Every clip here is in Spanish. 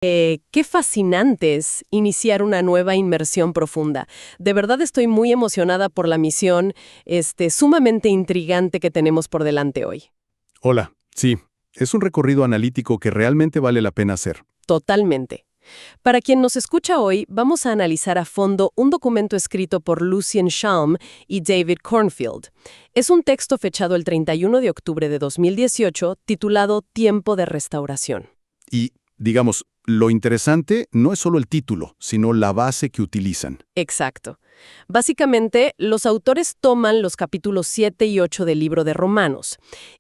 Qué fascinante es iniciar una nueva inmersión profunda. De verdad estoy muy emocionada por la misión, sumamente intrigante que tenemos por delante hoy. Hola, sí, es un recorrido analítico que realmente vale la pena hacer. Totalmente. Para quien nos escucha hoy, vamos a analizar a fondo un documento escrito por Lucien Schaum y David Cornfield. Es un texto fechado el 31 de octubre de 2018, titulado Tiempo de Restauración. Y, digamos, lo interesante no es solo el título, sino la base que utilizan. Exacto. Básicamente, los autores toman los capítulos 7 y 8 del libro de Romanos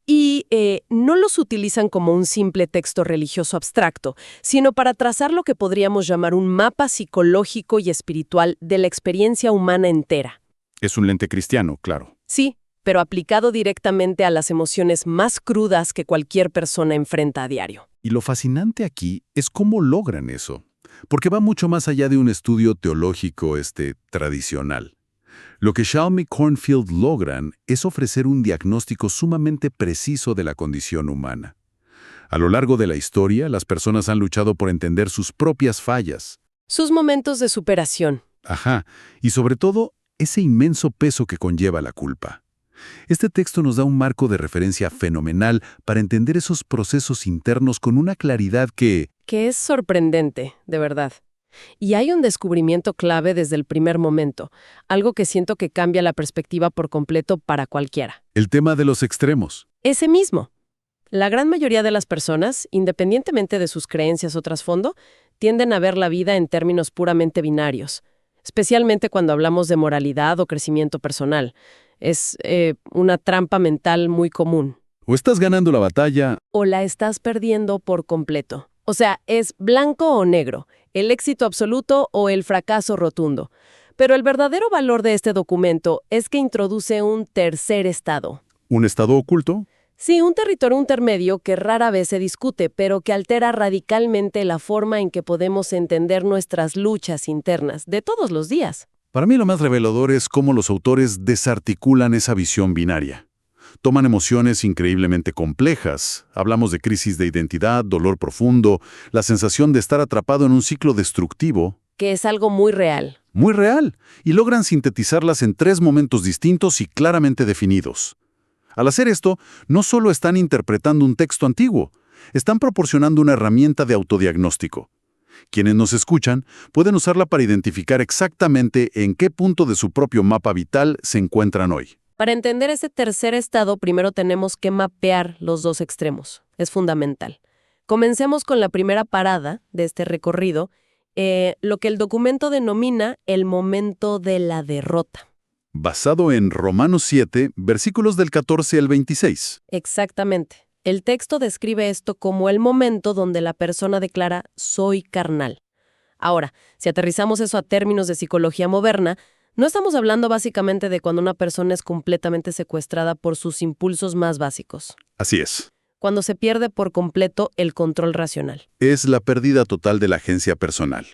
y no los utilizan como un simple texto religioso abstracto, sino para trazar lo que podríamos llamar un mapa psicológico y espiritual de la experiencia humana entera. Es un lente cristiano, claro. Sí, pero aplicado directamente a las emociones más crudas que cualquier persona enfrenta a diario. Y lo fascinante aquí es cómo logran eso, porque va mucho más allá de un estudio teológico tradicional. Lo que Schaum y Cornfield logran es ofrecer un diagnóstico sumamente preciso de la condición humana. A lo largo de la historia, las personas han luchado por entender sus propias fallas. Sus momentos de superación. Ajá, y sobre todo, ese inmenso peso que conlleva la culpa. Este texto nos da un marco de referencia fenomenal para entender esos procesos internos con una claridad que Es sorprendente, de verdad. Y hay un descubrimiento clave desde el primer momento, algo que siento que cambia la perspectiva por completo para cualquiera. el tema de los extremos. Ese mismo. La gran mayoría de las personas, independientemente de sus creencias o trasfondo, tienden a ver la vida en términos puramente binarios, especialmente cuando hablamos de moralidad o crecimiento personal. Es una trampa mental muy común. O estás ganando la batalla, O la estás perdiendo por completo. O sea, es blanco o negro, el éxito absoluto o el fracaso rotundo. Pero el verdadero valor de este documento es que introduce un tercer estado. un estado oculto. Sí, un territorio intermedio que rara vez se discute, pero que altera radicalmente la forma en que podemos entender nuestras luchas internas de todos los días. Para mí lo más revelador es cómo los autores desarticulan esa visión binaria. Toman emociones increíblemente complejas. Hablamos de crisis de identidad, dolor profundo, la sensación de estar atrapado en un ciclo destructivo, Que es algo muy real. muy real, y logran sintetizarlas en 3 momentos distintos y claramente definidos. Al hacer esto, no solo están interpretando un texto antiguo, están proporcionando una herramienta de autodiagnóstico. Quienes nos escuchan pueden usarla para identificar exactamente en qué punto de su propio mapa vital se encuentran hoy. Para entender ese tercer estado, primero tenemos que mapear los dos extremos. Es fundamental. Comencemos con la primera parada de este recorrido, lo que el documento denomina el momento de la derrota. Basado en Romanos 7, versículos del 14 al 26. Exactamente. El texto describe esto como el momento donde la persona declara «soy carnal». Ahora, si aterrizamos eso a términos de psicología moderna, no estamos hablando básicamente de cuando una persona es completamente secuestrada por sus impulsos más básicos, Así es. cuando se pierde por completo el control racional. Es la pérdida total de la agencia personal.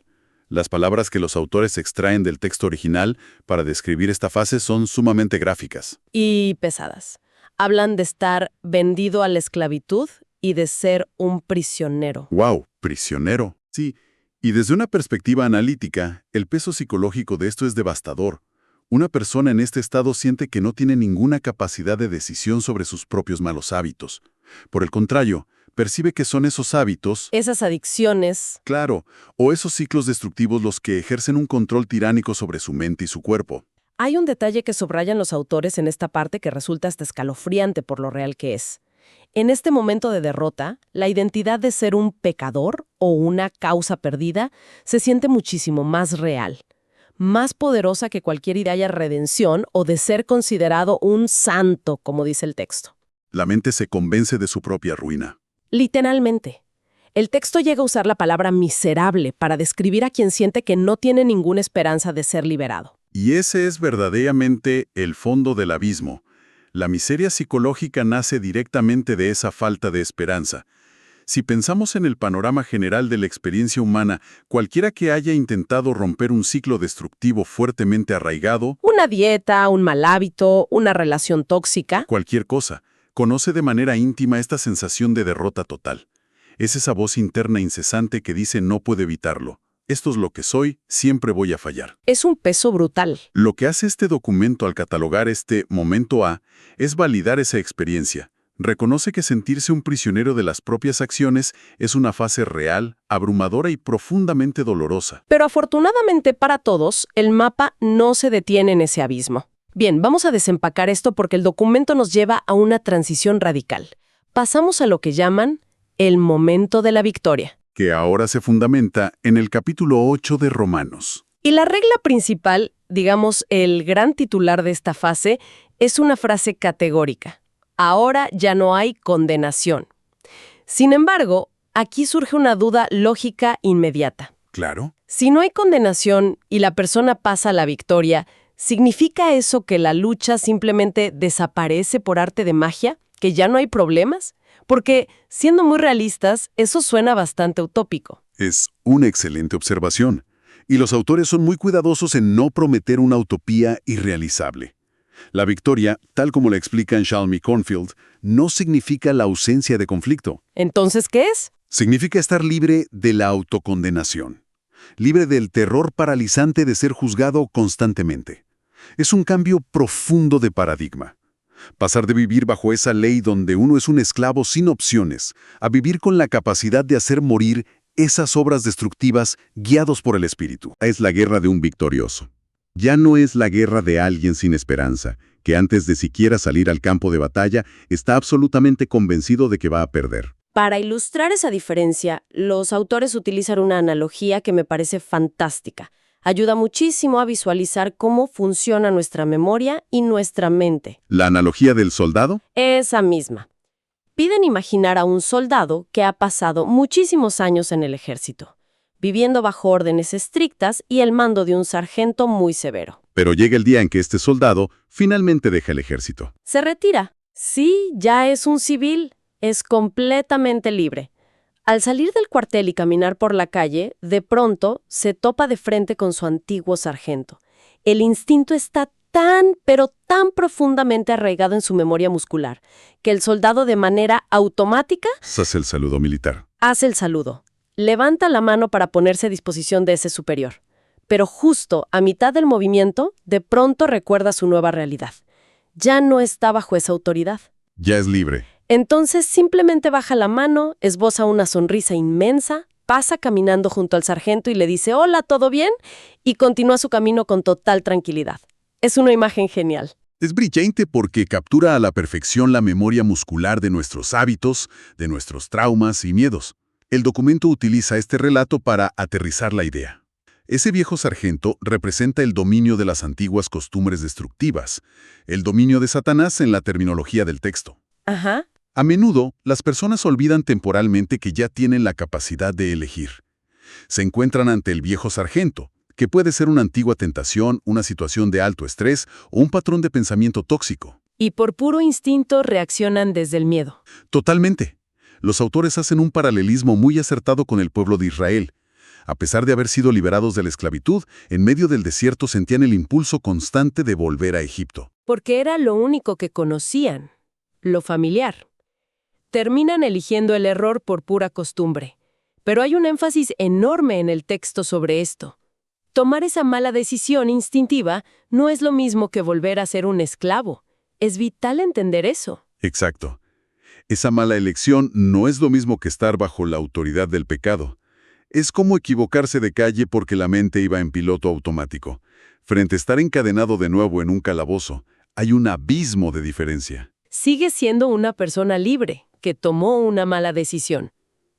Las palabras que los autores extraen del texto original para describir esta fase son sumamente gráficas. Y pesadas. Hablan de estar vendido a la esclavitud y de ser un prisionero. ¡Wow! Prisionero. Sí, y desde una perspectiva analítica, el peso psicológico de esto es devastador. Una persona en este estado siente que no tiene ninguna capacidad de decisión sobre sus propios malos hábitos. Por el contrario, percibe que son esos hábitos, Esas adicciones, claro, o esos ciclos destructivos los que ejercen un control tiránico sobre su mente y su cuerpo. hay un detalle que subrayan los autores en esta parte que resulta hasta escalofriante por lo real que es. En este momento de derrota, la identidad de ser un pecador o una causa perdida se siente muchísimo más real, más poderosa que cualquier idea de redención o de ser considerado un santo, como dice el texto. La mente se convence de su propia ruina. Literalmente. El texto llega a usar la palabra miserable para describir a quien siente que no tiene ninguna esperanza de ser liberado. Y ese es verdaderamente el fondo del abismo. La miseria psicológica nace directamente de esa falta de esperanza. Si pensamos en el panorama general de la experiencia humana, cualquiera que haya intentado romper un ciclo destructivo fuertemente arraigado, Una dieta, un mal hábito, una relación tóxica, cualquier cosa, conoce de manera íntima esta sensación de derrota total. Es esa voz interna incesante que dice no puedo evitarlo. Esto es lo que soy, siempre voy a fallar. Es un peso brutal. Lo que hace este documento al catalogar este momento A es validar esa experiencia. Reconoce que sentirse un prisionero de las propias acciones es una fase real, abrumadora y profundamente dolorosa. Pero afortunadamente para todos, el mapa no se detiene en ese abismo. Bien, vamos a desempacar esto porque el documento nos lleva a una transición radical. Pasamos a lo que llaman el momento de la victoria. Que ahora se fundamenta en el capítulo 8 de Romanos. Y la regla principal, digamos, el gran titular de esta fase, es una frase categórica. Ahora ya no hay condenación. Sin embargo, aquí surge una duda lógica inmediata. Claro. Si no hay condenación y la persona pasa a la victoria, ¿significa eso que la lucha simplemente desaparece por arte de magia? ¿Que ya no hay problemas? Porque, siendo muy realistas, eso suena bastante utópico. Es una excelente observación. Y los autores son muy cuidadosos en no prometer una utopía irrealizable. La victoria, tal como la explica en Shalmy Cornfield, no significa la ausencia de conflicto. ¿Entonces qué es? Significa estar libre de la autocondenación. Libre del terror paralizante de ser juzgado constantemente. Es un cambio profundo de paradigma. Pasar de vivir bajo esa ley donde uno es un esclavo sin opciones, a vivir con la capacidad de hacer morir esas obras destructivas guiados por el espíritu. Es la guerra de un victorioso. Ya no es la guerra de alguien sin esperanza, que antes de siquiera salir al campo de batalla está absolutamente convencido de que va a perder. Para ilustrar esa diferencia, los autores utilizan una analogía que me parece fantástica. Ayuda muchísimo a visualizar cómo funciona nuestra memoria y nuestra mente. ¿La analogía del soldado? Esa misma. Piden imaginar a un soldado que ha pasado muchísimos años en el ejército, viviendo bajo órdenes estrictas y el mando de un sargento muy severo. Pero llega el día en que este soldado finalmente deja el ejército. Se retira. Sí, ya es un civil, es completamente libre. Al salir del cuartel y caminar por la calle, de pronto se topa de frente con su antiguo sargento. El instinto está pero tan profundamente arraigado en su memoria muscular, que el soldado de manera automática Hace el saludo militar. hace el saludo. Levanta la mano para ponerse a disposición de ese superior. Pero justo a mitad del movimiento, de pronto recuerda su nueva realidad. Ya no está bajo esa autoridad. Ya es libre. Entonces simplemente baja la mano, esboza una sonrisa inmensa, pasa caminando junto al sargento y le dice «Hola, ¿todo bien?» y continúa su camino con total tranquilidad. Es una imagen genial. Es brillante porque captura a la perfección la memoria muscular de nuestros hábitos, de nuestros traumas y miedos. El documento utiliza este relato para aterrizar la idea. Ese viejo sargento representa el dominio de las antiguas costumbres destructivas, el dominio de Satanás en la terminología del texto. Ajá. A menudo, las personas olvidan temporalmente que ya tienen la capacidad de elegir. Se encuentran ante el viejo sargento, que puede ser una antigua tentación, una situación de alto estrés o un patrón de pensamiento tóxico. Y por puro instinto reaccionan desde el miedo. Totalmente. Los autores hacen un paralelismo muy acertado con el pueblo de Israel. A pesar de haber sido liberados de la esclavitud, en medio del desierto sentían el impulso constante de volver a Egipto. Porque era lo único que conocían, lo familiar. Terminan eligiendo el error por pura costumbre. Pero hay un énfasis enorme en el texto sobre esto. Tomar esa mala decisión instintiva no es lo mismo que volver a ser un esclavo. Es vital entender eso. Exacto. Esa mala elección no es lo mismo que estar bajo la autoridad del pecado. Es como equivocarse de calle porque la mente iba en piloto automático. Frente a estar encadenado de nuevo en un calabozo, hay un abismo de diferencia. Sigue siendo una persona libre que tomó una mala decisión,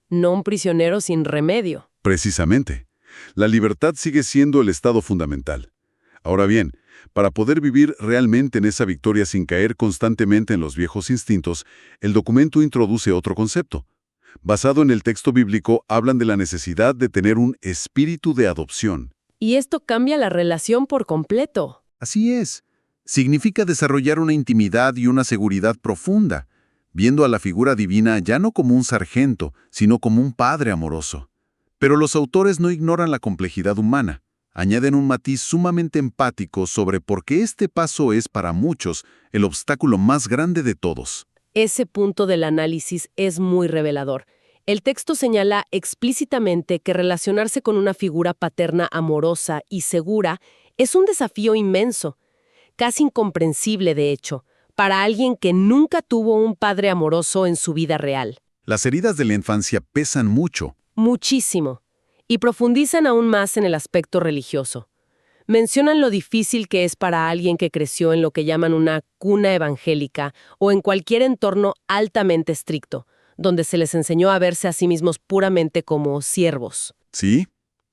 no un prisionero sin remedio. Precisamente. La libertad sigue siendo el estado fundamental. Ahora bien, para poder vivir realmente en esa victoria sin caer constantemente en los viejos instintos, el documento introduce otro concepto. Basado en el texto bíblico, hablan de la necesidad de tener un espíritu de adopción. Y esto cambia la relación por completo. Así es. Significa desarrollar una intimidad y una seguridad profunda, viendo a la figura divina ya no como un sargento, sino como un padre amoroso. Pero los autores no ignoran la complejidad humana. Añaden un matiz sumamente empático sobre por qué este paso es para muchos el obstáculo más grande de todos. Ese punto del análisis es muy revelador. El texto señala explícitamente que relacionarse con una figura paterna amorosa y segura es un desafío inmenso, casi incomprensible de hecho, para alguien que nunca tuvo un padre amoroso en su vida real. Las heridas de la infancia pesan mucho. Muchísimo. Y profundizan aún más en el aspecto religioso. Mencionan lo difícil que es para alguien que creció en lo que llaman una cuna evangélica o en cualquier entorno altamente estricto, donde se les enseñó a verse a sí mismos puramente como siervos. Sí,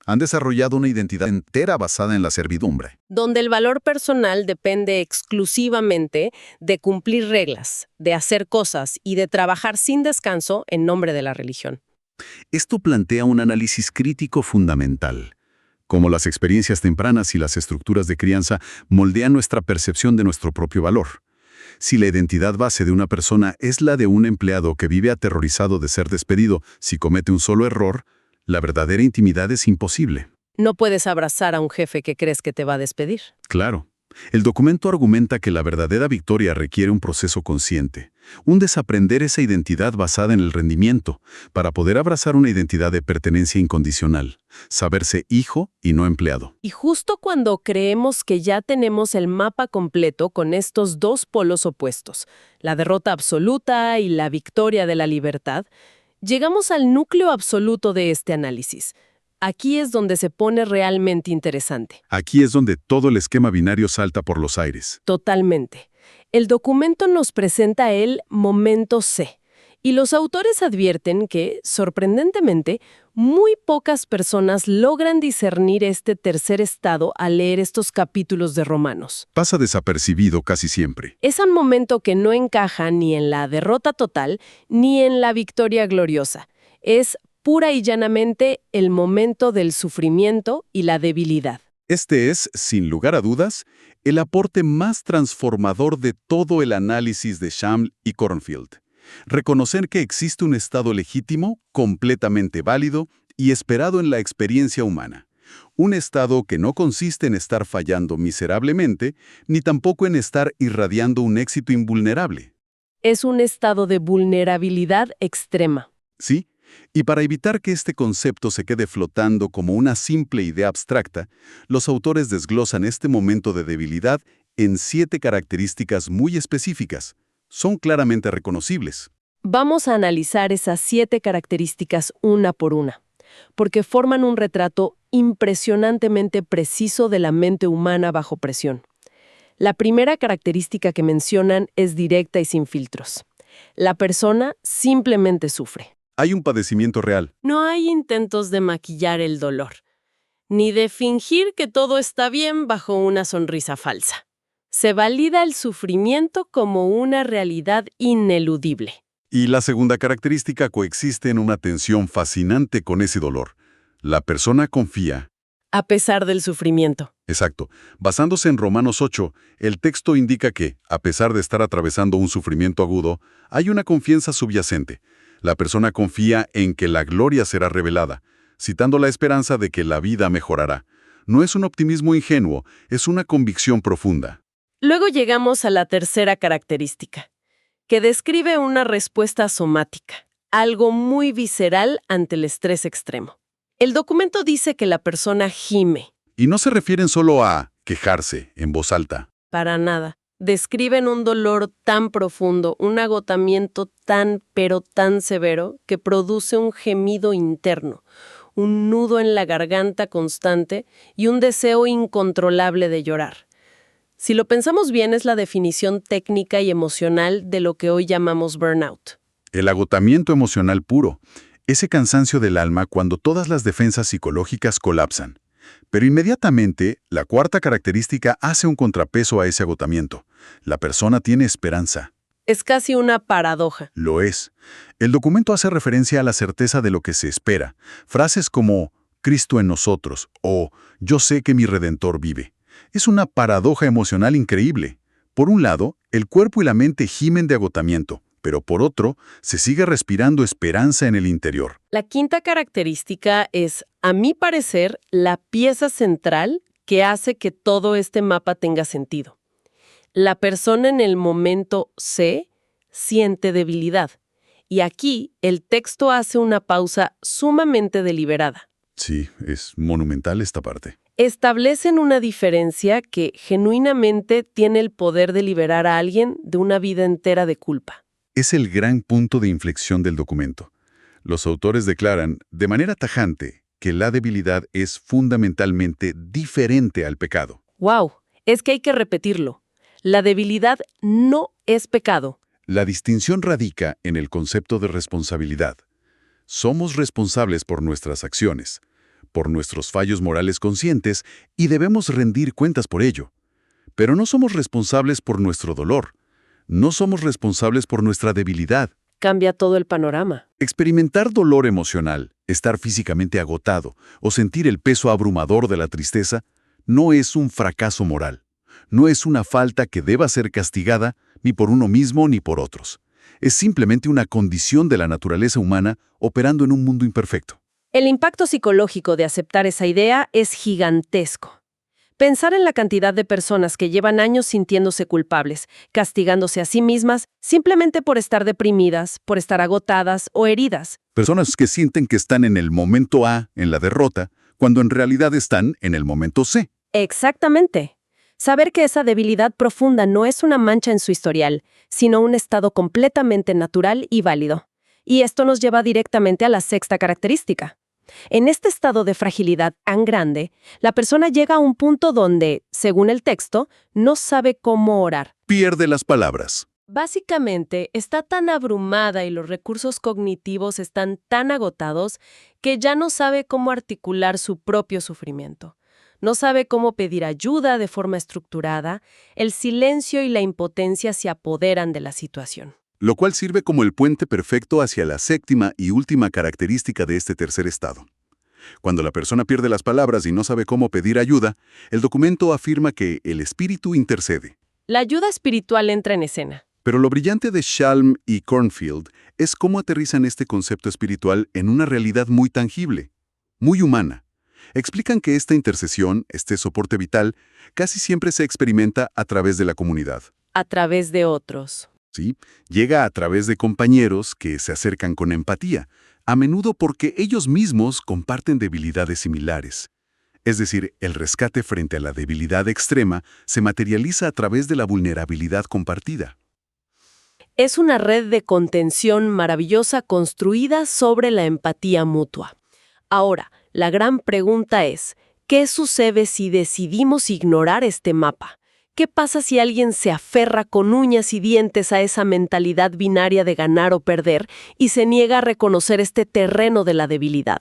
han desarrollado una identidad entera basada en la servidumbre. Donde el valor personal depende exclusivamente de cumplir reglas, de hacer cosas y de trabajar sin descanso en nombre de la religión. Esto plantea un análisis crítico fundamental. Cómo las experiencias tempranas y las estructuras de crianza moldean nuestra percepción de nuestro propio valor. Si la identidad base de una persona es la de un empleado que vive aterrorizado de ser despedido si comete un solo error, la verdadera intimidad es imposible. No puedes abrazar a un jefe que crees que te va a despedir. Claro. El documento argumenta que la verdadera victoria requiere un proceso consciente, un desaprender esa identidad basada en el rendimiento, para poder abrazar una identidad de pertenencia incondicional, saberse hijo y no empleado. Y justo cuando creemos que ya tenemos el mapa completo con estos dos polos opuestos, la derrota absoluta y la victoria de la libertad, llegamos al núcleo absoluto de este análisis. Aquí es donde se pone realmente interesante. Aquí es donde todo el esquema binario salta por los aires. Totalmente. El documento nos presenta el momento C, y los autores advierten que, sorprendentemente, muy pocas personas logran discernir este tercer estado al leer estos capítulos de Romanos. Pasa desapercibido casi siempre. Es un momento que no encaja ni en la derrota total ni en la victoria gloriosa. Es pura y llanamente el momento del sufrimiento y la debilidad. Este es, sin lugar a dudas, el aporte más transformador de todo el análisis de Shaml y Kornfield. Reconocer que existe un estado legítimo, completamente válido y esperado en la experiencia humana. Un estado que no consiste en estar fallando miserablemente, ni tampoco en estar irradiando un éxito invulnerable. Es un estado de vulnerabilidad extrema. Sí, y para evitar que este concepto se quede flotando como una simple idea abstracta, los autores desglosan este momento de debilidad en 7 características muy específicas. Son claramente reconocibles. Vamos a analizar esas 7 características una por una, porque forman un retrato impresionantemente preciso de la mente humana bajo presión. La primera característica que mencionan es directa y sin filtros. La persona simplemente sufre. Hay un padecimiento real. No hay intentos de maquillar el dolor, ni de fingir que todo está bien bajo una sonrisa falsa. Se valida el sufrimiento como una realidad ineludible. Y la segunda característica coexiste en una tensión fascinante con ese dolor. La persona confía. A pesar del sufrimiento. Exacto. Basándose en Romanos 8, el texto indica que, a pesar de estar atravesando un sufrimiento agudo, hay una confianza subyacente. La persona confía en que la gloria será revelada, citando la esperanza de que la vida mejorará. No es un optimismo ingenuo, es una convicción profunda. Luego llegamos a la tercera característica, que describe una respuesta somática, algo muy visceral ante el estrés extremo. El documento dice que la persona gime. Y no se refieren solo a quejarse en voz alta. Para nada. Describen un dolor tan profundo, un agotamiento tan, pero tan severo, que produce un gemido interno, un nudo en la garganta constante y un deseo incontrolable de llorar. Si lo pensamos bien, es la definición técnica y emocional de lo que hoy llamamos burnout. El agotamiento emocional puro, ese cansancio del alma cuando todas las defensas psicológicas colapsan. Pero inmediatamente, la cuarta característica hace un contrapeso a ese agotamiento. La persona tiene esperanza. Es casi una paradoja. Lo es. El documento hace referencia a la certeza de lo que se espera. Frases como Cristo en nosotros o yo sé que mi Redentor vive. Es una paradoja emocional increíble. Por un lado, el cuerpo y la mente gimen de agotamiento, pero por otro, se sigue respirando esperanza en el interior. La quinta característica es, a mi parecer, la pieza central que hace que todo este mapa tenga sentido. La persona en el momento C siente debilidad Y aquí el texto hace una pausa sumamente deliberada. Sí, es monumental esta parte. Establecen una diferencia que genuinamente tiene el poder de liberar a alguien de una vida entera de culpa. Es el gran punto de inflexión del documento. Los autores declaran, de manera tajante, que la debilidad es fundamentalmente diferente al pecado. ¡Wow! Es que hay que repetirlo. La debilidad no es pecado. La distinción radica en el concepto de responsabilidad. Somos responsables por nuestras acciones, por nuestros fallos morales conscientes y debemos rendir cuentas por ello. Pero no somos responsables por nuestro dolor. No somos responsables por nuestra debilidad. Cambia todo el panorama. Experimentar dolor emocional, estar físicamente agotado o sentir el peso abrumador de la tristeza no es un fracaso moral. No es una falta que deba ser castigada ni por uno mismo ni por otros. Es simplemente una condición de la naturaleza humana operando en un mundo imperfecto. El impacto psicológico de aceptar esa idea es gigantesco. Pensar en la cantidad de personas que llevan años sintiéndose culpables, castigándose a sí mismas simplemente por estar deprimidas, por estar agotadas o heridas. Personas que sienten que están en el momento A, en la derrota, cuando en realidad están en el momento C. Exactamente. Saber que esa debilidad profunda no es una mancha en su historial, sino un estado completamente natural y válido. Y esto nos lleva directamente a la sexta característica. En este estado de fragilidad tan grande, la persona llega a un punto donde, según el texto, no sabe cómo orar. Pierde las palabras. Básicamente, está tan abrumada y los recursos cognitivos están tan agotados que ya no sabe cómo articular su propio sufrimiento. No sabe cómo pedir ayuda de forma estructurada, el silencio y la impotencia se apoderan de la situación. Lo cual sirve como el puente perfecto hacia la séptima y última característica de este tercer estado. Cuando la persona pierde las palabras y no sabe cómo pedir ayuda, el documento afirma que el espíritu intercede. La ayuda espiritual entra en escena. Pero lo brillante de Shalm y Cornfield es cómo aterrizan este concepto espiritual en una realidad muy tangible, muy humana. Explican que esta intercesión, este soporte vital, casi siempre se experimenta a través de la comunidad. A través de otros. ¿Sí? Llega a través de compañeros que se acercan con empatía, a menudo porque ellos mismos comparten debilidades similares. Es decir, el rescate frente a la debilidad extrema se materializa a través de la vulnerabilidad compartida. Es una red de contención maravillosa construida sobre la empatía mutua. Ahora, la gran pregunta es, ¿qué sucede si decidimos ignorar este mapa? ¿Qué pasa si alguien se aferra con uñas y dientes a esa mentalidad binaria de ganar o perder y se niega a reconocer este terreno de la debilidad?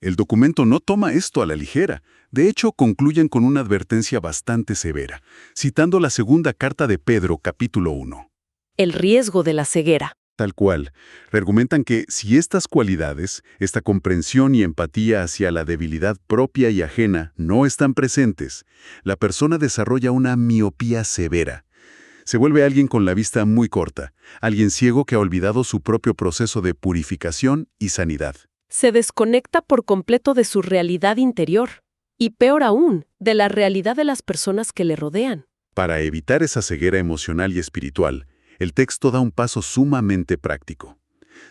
El documento no toma esto a la ligera. De hecho, concluyen con una advertencia bastante severa, citando la segunda carta de Pedro, capítulo 1. El riesgo de la ceguera. Tal cual. Argumentan que si estas cualidades, esta comprensión y empatía hacia la debilidad propia y ajena no están presentes, la persona desarrolla una miopía severa. Se vuelve alguien con la vista muy corta, alguien ciego que ha olvidado su propio proceso de purificación y sanidad. Se desconecta por completo de su realidad interior. Y peor aún, de la realidad de las personas que le rodean. Para evitar esa ceguera emocional y espiritual, el texto da un paso sumamente práctico.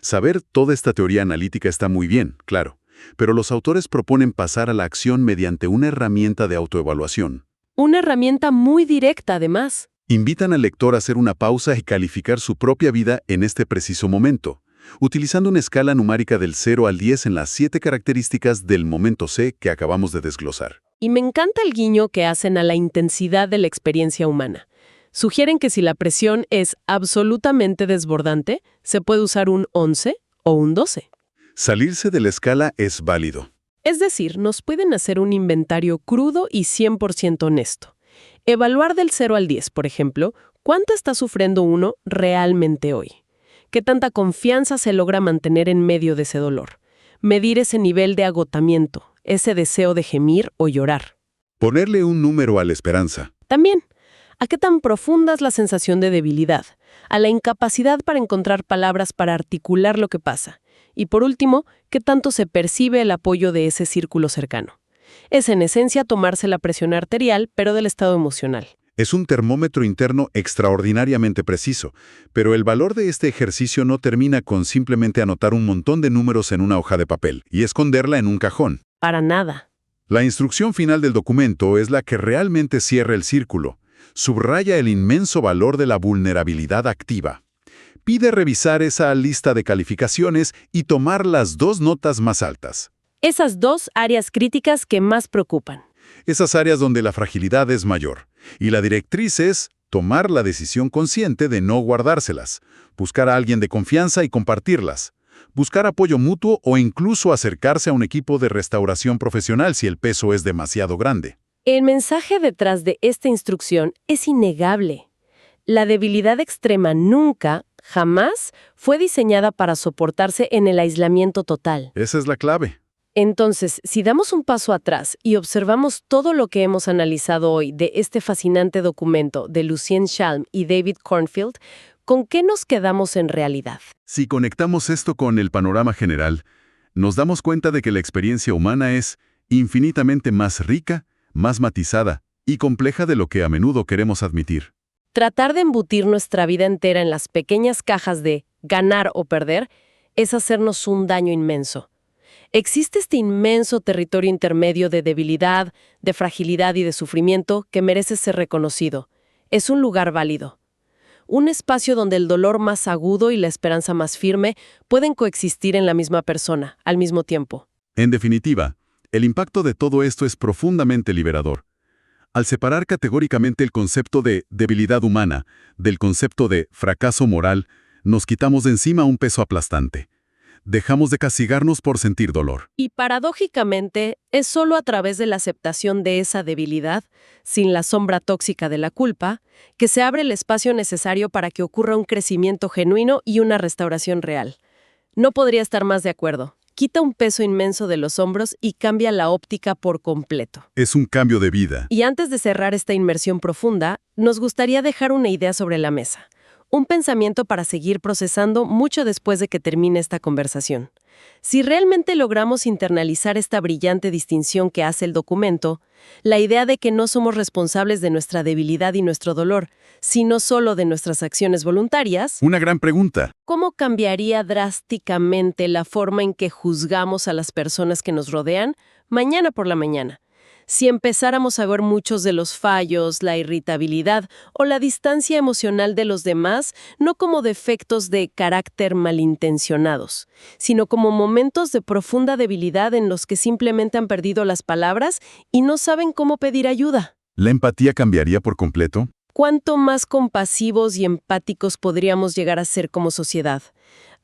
Saber toda esta teoría analítica está muy bien, claro, pero los autores proponen pasar a la acción mediante una herramienta de autoevaluación. Una herramienta muy directa, además. Invitan al lector a hacer una pausa y calificar su propia vida en este preciso momento, utilizando una escala numérica del 0 al 10 en las 7 características del momento C que acabamos de desglosar. Y me encanta el guiño que hacen a la intensidad de la experiencia humana. Sugieren que si la presión es absolutamente desbordante, se puede usar un 11 o un 12. Salirse de la escala es válido. Es decir, nos pueden hacer un inventario crudo y 100% honesto. Evaluar del 0 al 10, por ejemplo, ¿cuánto está sufriendo uno realmente hoy? ¿Qué tanta confianza se logra mantener en medio de ese dolor? Medir ese nivel de agotamiento, ese deseo de gemir o llorar. Ponerle un número a la esperanza. También, ¿a qué tan profunda es la sensación de debilidad? A la incapacidad para encontrar palabras para articular lo que pasa. Y por último, ¿qué tanto se percibe el apoyo de ese círculo cercano? Es en esencia tomarse la presión arterial, pero del estado emocional. Es un termómetro interno extraordinariamente preciso, pero el valor de este ejercicio no termina con simplemente anotar un montón de números en una hoja de papel y esconderla en un cajón. Para nada. La instrucción final del documento es la que realmente cierra el círculo. Subraya el inmenso valor de la vulnerabilidad activa. Pide revisar esa lista de calificaciones y tomar las 2 notas más altas. Esas 2 áreas críticas que más preocupan. Esas áreas donde la fragilidad es mayor. Y la directriz es tomar la decisión consciente de no guardárselas, buscar a alguien de confianza y compartirlas, buscar apoyo mutuo o incluso acercarse a un equipo de restauración profesional si el peso es demasiado grande. El mensaje detrás de esta instrucción es innegable. La debilidad extrema nunca, jamás, fue diseñada para soportarse en el aislamiento total. Esa es la clave. Entonces, si damos un paso atrás y observamos todo lo que hemos analizado hoy de este fascinante documento de Lucien Chalm y David Cornfield, ¿con qué nos quedamos en realidad? Si conectamos esto con el panorama general, nos damos cuenta de que la experiencia humana es infinitamente más rica, más matizada y compleja de lo que a menudo queremos admitir. Tratar de embutir nuestra vida entera en las pequeñas cajas de ganar o perder es hacernos un daño inmenso. Existe este inmenso territorio intermedio de debilidad, de fragilidad y de sufrimiento que merece ser reconocido. Es un lugar válido. Un espacio donde el dolor más agudo y la esperanza más firme pueden coexistir en la misma persona, al mismo tiempo. En definitiva, el impacto de todo esto es profundamente liberador. Al separar categóricamente el concepto de debilidad humana del concepto de fracaso moral, nos quitamos de encima un peso aplastante. Dejamos de castigarnos por sentir dolor. Y paradójicamente, es solo a través de la aceptación de esa debilidad, sin la sombra tóxica de la culpa, que se abre el espacio necesario para que ocurra un crecimiento genuino y una restauración real. No podría estar más de acuerdo. Quita un peso inmenso de los hombros y cambia la óptica por completo. Es un cambio de vida. Y antes de cerrar esta inmersión profunda, nos gustaría dejar una idea sobre la mesa. Un pensamiento para seguir procesando mucho después de que termine esta conversación. Si realmente logramos internalizar esta brillante distinción que hace el documento, la idea de que no somos responsables de nuestra debilidad y nuestro dolor, sino solo de nuestras acciones voluntarias, Una gran pregunta. ¿cómo cambiaría drásticamente la forma en que juzgamos a las personas que nos rodean mañana por la mañana? Si empezáramos a ver muchos de los fallos, la irritabilidad o la distancia emocional de los demás, no como defectos de carácter malintencionados, sino como momentos de profunda debilidad en los que simplemente han perdido las palabras y no saben cómo pedir ayuda. ¿La empatía cambiaría por completo? ¿Cuánto más compasivos y empáticos podríamos llegar a ser como sociedad?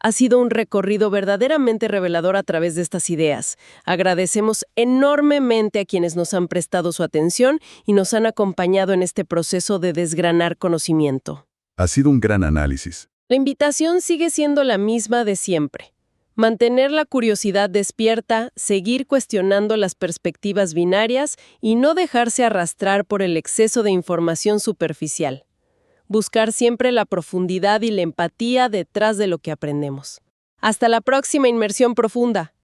Ha sido un recorrido verdaderamente revelador a través de estas ideas. Agradecemos enormemente a quienes nos han prestado su atención y nos han acompañado en este proceso de desgranar conocimiento. Ha sido un gran análisis. La invitación sigue siendo la misma de siempre. Mantener la curiosidad despierta, seguir cuestionando las perspectivas binarias y no dejarse arrastrar por el exceso de información superficial. Buscar siempre la profundidad y la empatía detrás de lo que aprendemos. Hasta la próxima inmersión profunda.